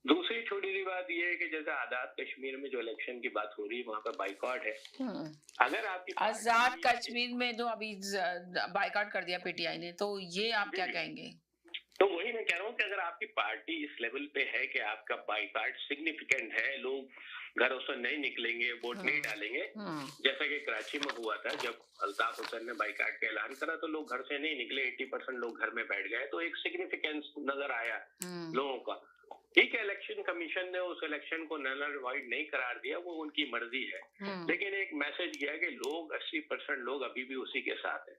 दूसरी छोटी सी बात ये है कि जैसे आजाद कश्मीर में जो इलेक्शन की बात हो रही है वहां पर बाइकॉट है। हम्म। अगर आपकी आजाद पार्टी कश्मीर में जो अभी बायकॉट कर दिया पीटीआई ने, तो ये आप जी क्या जी, कहेंगे? तो वही मैं कह रहा हूँ कि अगर आपकी पार्टी इस लेवल पे है कि आपका बाइकॉट सिग्निफिकेंट है, लोग घरों से नहीं निकलेंगे, वोट नहीं डालेंगे, हम्म। जैसा कि कराची में हुआ था जब अल्ताफ हुसैन ने बाइकॉट का ऐलान करा तो लोग घर से नहीं निकले, 80% लोग घर में बैठ गए, तो एक सिग्निफिकेंस नजर आया लोगों का। ठीक है, इलेक्शन कमीशन ने उस इलेक्शन को नल और वॉइड नहीं करार दिया, वो उनकी मर्जी है, लेकिन एक मैसेज गया कि लोग 80% लोग अभी भी उसी के साथ है।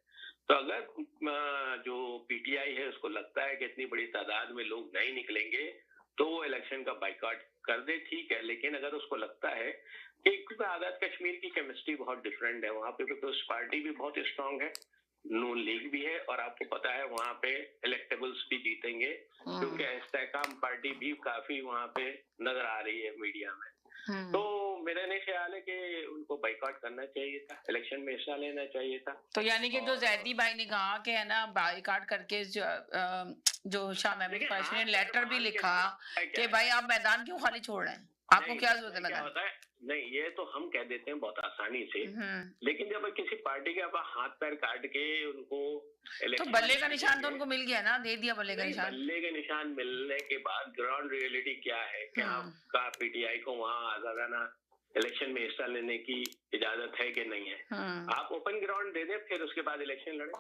तो अगर जो पीटीआई है उसको लगता है कि इतनी बड़ी तादाद में लोग नहीं निकलेंगे तो वो इलेक्शन का बाइकॉट कर दे, ठीक है, लेकिन अगर उसको लगता है कि क्योंकि आजाद कश्मीर की केमिस्ट्री बहुत डिफरेंट है, वहां पे पीपल्स पार्टी भी बहुत स्ट्रांग है, नून लीग भी है, और आपको पता है वहां पे इलेक्टेबल्स भी जीतेंगे क्योंकि इस्तेकाम पार्टी भी काफी वहां पे नजर आ रही है मीडिया में। तो मेरा नहीं ख्याल है कि उनको बाइकॉट करना चाहिए था, इलेक्शन में हिस्सा लेना चाहिए था। तो यानी कि जो और जैदी भाई ने कहा कि है ना बाइकआउट करके जो शाह महमूद देखिए कुरैशी ने हाथ पैर लेटर भी बांध के लिखा है क्या कि है, भाई आप मैदान क्यों खाली छोड़ रहे हैं, आपको नहीं क्या पता है जरूरत क्या लगा? होता है, नहीं ये तो हम कह देते हैं बहुत आसानी से, लेकिन जब किसी पार्टी के आप हाथ पैर काट के उनको तो इलेक्शन बल्ले का लड़ने निशान तो देंगे, उनको मिल गया ना, दे दिया बल्ले का नहीं निशान। बल्ले के निशान मिलने के बाद ग्राउंड रियलिटी क्या है कि आपका पीटीआई को वहाँ आजादाना इलेक्शन में हिस्सा लेने की इजाजत है कि नहीं है। आप ओपन ग्राउंड दे दें फिर उसके बाद इलेक्शन लड़े।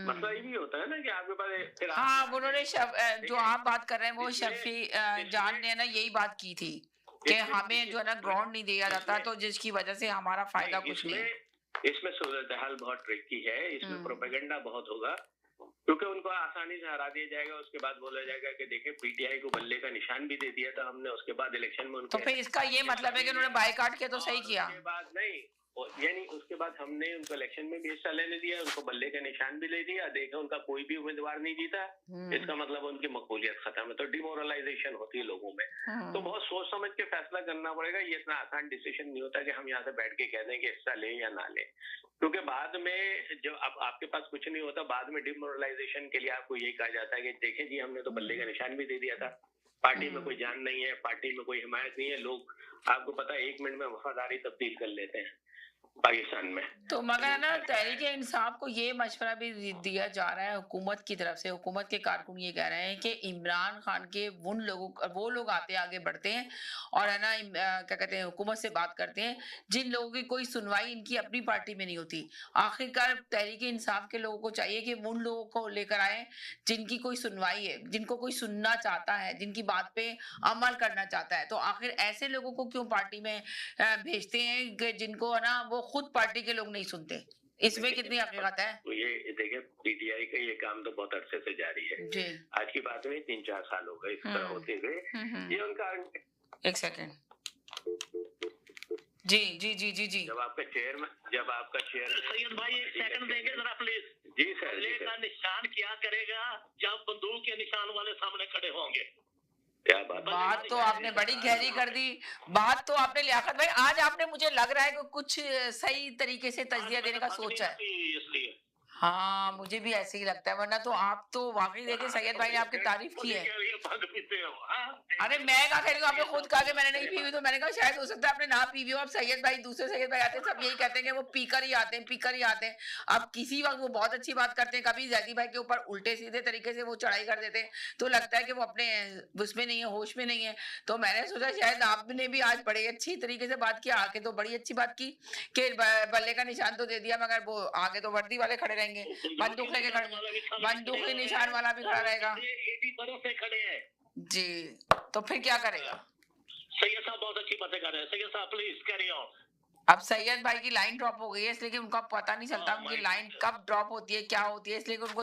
मसला ये भी होता है ना कि आपके पास फिर आप हाँ, उन्होंने जो देखिए आप बात कर रहे हैं वो इसमें शफी जान इसमें ने ना यही बात की थी कि इसमें हमें जो है ना देखिए ग्राउंड नहीं दिया जाता, इसमें तो जिसकी वजह से हमारा फायदा नहीं कुछ नहीं है। इसमें सूरत हाल बहुत ट्रिकी है, इसमें प्रोपेगेंडा बहुत होगा क्योंकि उनको आसानी से हरा दिया जाएगा, उसके बाद बोला जाएगा कि देखिए पीटीआई को बल्ले का निशान भी दे दिया था हमने, उसके बाद इलेक्शन में तो उनके फिर इसका ये हिस्सा मतलब है भी कि उन्होंने लिया, बायकॉट किया तो सही और किया। उसके बाद नहीं यानी उसके बाद हमने उनको इलेक्शन में भी हिस्सा लेने दिया, उनको बल्ले का निशान भी ले दिया, देखा उनका कोई भी उम्मीदवार नहीं जीता, इसका मतलब उनकी मकबूलियत खत्म है, तो डिमोरलाइजेशन होती है लोगों में। तो बहुत सोच समझ के फैसला करना पड़ेगा, ये इतना आसान डिसीजन नहीं होता कि हम यहाँ से बैठ के कह दें कि हिस्सा लें या ना लें, क्योंकि बाद में जब अब आपके पास कुछ नहीं होता, बाद में डिमोरलाइजेशन के लिए आपको यही कहा जाता है कि देखें जी हमने तो बल्ले का निशान भी दे दिया था, पार्टी में कोई जान नहीं है, पार्टी में कोई हिमायत नहीं है, लोग आपको पता है 1 मिनट में वफादारी तब्दील कर लेते हैं पाकिस्तान में। तो मगर ना तहरीक इंसाफ को ये मशवरा भी दिया जा रहा है हुकूमत की तरफ से, हुकूमत के कारकुन ये कह रहे हैं कि इमरान खान के वो लोग आते आगे बढ़ते हैं और है ना क्या कहते हैं हुकूमत से बात करते हैं जिन लोगों की कोई सुनवाई इनकी अपनी पार्टी में नहीं होती। आखिरकार तहरीक इंसाफ के लोगों को चाहिए कि उन लोगों को लेकर आए जिनकी कोई सुनवाई है, जिनको कोई सुनना चाहता है, जिनकी बात पे अमल करना चाहता है। तो आखिर ऐसे लोगों को क्यों पार्टी में भेजते हैं कि जिनको है ना वो खुद पार्टी के लोग नहीं सुनते? इसमें कितनी हकीकत है? तो ये देखिए पीटीआई का ये काम तो बहुत अरसे से जारी है, जी। आज की बात नहीं 3-4 साल हो गए इस तरह होते हुए, ये उनका एक सेकंड। जी जी जी जी जी। जब आपका चेयर सैयद भाई एक सेकंड देंगे जरा प्लीज। जी सर, बल्ले का निशान क्या करेगा जब बंदूक के निशान वाले सामने खड़े होंगे? क्या बात तो आपने बड़ी गहरी कर दी। बात तो आपने लियाकत भाई, आज आपने मुझे लग रहा है कि कुछ सही तरीके से तजिया देने का सोचा है। इसलिए हाँ, मुझे भी ऐसे ही लगता है, वरना तो आप तो वाकई देखिए सैयद भाई ने आपकी तारीफ की है। भंग पीते हो अरे मैं कहा कह रही हूँ, आपने खुद कहा कि मैंने नहीं पी हुई, तो मैंने कहा शायद हो सकता है आपने ना पी हुई हो। अब सैयद भाई दूसरे सैयद भाई आते हैं, सब यही कहते हैं कि वो पीकर ही आते हैं, पीकर ही आते हैं। अब किसी वक्त वो बहुत अच्छी बात करते हैं, कभी जैदी भाई के ऊपर उल्टे सीधे तरीके से वो चढ़ाई कर देते हैं, तो लगता है कि वो अपने उसमें नहीं है, होश में नहीं है। तो मैंने सोचा शायद आपने भी आज बड़ी अच्छी तरीके से बात किया, आके तो बड़ी अच्छी बात की कि बल्ले का निशान तो दे दिया, मगर वो आगे तो वर्दी वाले खड़े रहेंगे, बंदूक लेके खड़े, बंदूक ही निशान वाला भी खड़ा रहेगा। 80 बरस से खड़े हैं जी, तो फिर क्या करेगा? सैयद साहब बहुत अच्छी बातें कर रहे हैं। सैयद साहब प्लीज कैरी ऑन। अब सैयद भाई की लाइन ड्रॉप हो गई है, इसलिए कि उनका पता नहीं चलता उनकी लाइन कब ड्रॉप होती है, क्या होती है, इसलिए कि उनको